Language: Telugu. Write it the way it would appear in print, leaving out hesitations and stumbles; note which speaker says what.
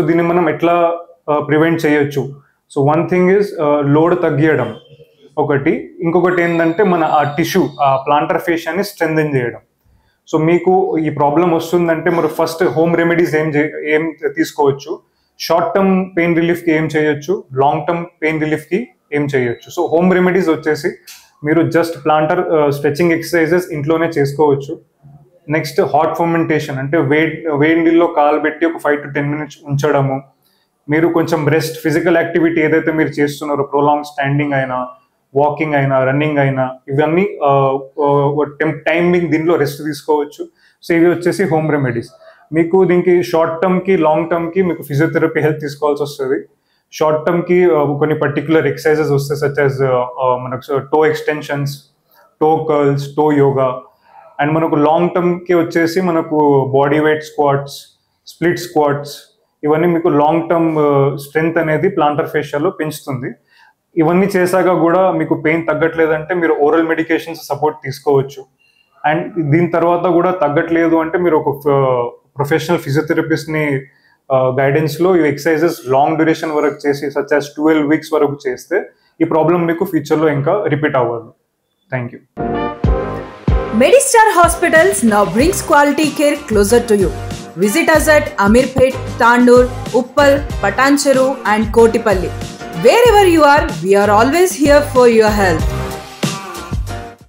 Speaker 1: దీన్ని మనం ఎట్లా ప్రివెంట్ చేయొచ్చు? So one thing is load తగ్గియడం ఒకటి, ఇంకొకటి ఏంటంటే మన ఆ టిష్యూ, ఆ ప్లాంటర్ ఫేషియాని స్ట్రెంథెన్ చేయడం. సో మీకు ఈ ప్రాబ్లం వస్తుందంటే మీరు ఫస్ట్ హోమ్ రెమెడీస్ ఏం తీసుకోవచ్చు, షార్ట్ టర్మ్ పెయిన్ రిలీఫ్కి ఏం చేయొచ్చు, లాంగ్ టర్మ్ పెయిన్ రిలీఫ్కి ఏం చేయొచ్చు. సో హోమ్ రెమెడీస్ వచ్చేసి మీరు జస్ట్ ప్లాంటర్ స్ట్రెచింగ్ ఎక్సర్సైజెస్ ఇంట్లోనే చేసుకోవచ్చు. నెక్స్ట్ హాట్ ఫర్మెంటేషన్, అంటే వేడి నీళ్ళలో కాలు పెట్టి ఒక 5 to 10 minutes ఉంచడము. మీరు కొంచెం రెస్ట్, ఫిజికల్ యాక్టివిటీ ఏదైతే మీరు చేస్తున్నారో, ప్రొలాంగ్ స్టాండింగ్ అయినా, వాకింగ్ అయినా, రన్నింగ్ అయినా, ఇవన్నీ టైమింగ్ దీనిలో రెస్ట్ తీసుకోవచ్చు. సో ఇవి వచ్చేసి హోమ్ రెమెడీస్. మీకు దీనికి షార్ట్ టర్మ్కి లాంగ్ టర్మ్కి మీకు ఫిజియోథెరపీ హెల్ప్ తీసుకోవాల్సి వస్తుంది. షార్ట్ టర్మ్కి కొన్ని పర్టిక్యులర్ ఎక్సర్సైజెస్ వస్తాయి, సచ్ యాజ్ మనకు toe extensions, toe curls, toe yoga. And మనకు లాంగ్ టర్మ్కి వచ్చేసి మనకు body weight squats, split squats, ఇవన్నీ మీకు లాంగ్ టర్మ్ స్ట్రెంగ్త్ అనేది ప్లాంటర్ ఫేషియాలో పెంచుతుంది. ఇవన్నీ చేశాక కూడా మీకు పెయిన్ తగ్గట్లేదంటే మీరు ఓరల్ మెడికేషన్స్ సపోర్ట్ తీసుకోవచ్చు. అండ్ దీని తర్వాత కూడా తగ్గట్లేదు అంటే మీరు ఒక ప్రొఫెషనల్ ఫిజియోథెరపిస్ట్ని గైడెన్స్లో ఈ ఎక్సర్సైజెస్ లాంగ్ డ్యూరేషన్ వరకు చేసి, సచ్ యాజ్ 12 weeks వరకు చేస్తే ఈ ప్రాబ్లం మీకు ఫ్యూచర్లో ఇంకా రిపీట్ అవ్వదు. Thank you.
Speaker 2: Medistar Hospitals now brings quality care closer to you. Visit us at Amirpet, Tandur, Uppal, Patancheru and Kotipalli. Wherever you are, we are always here for your health.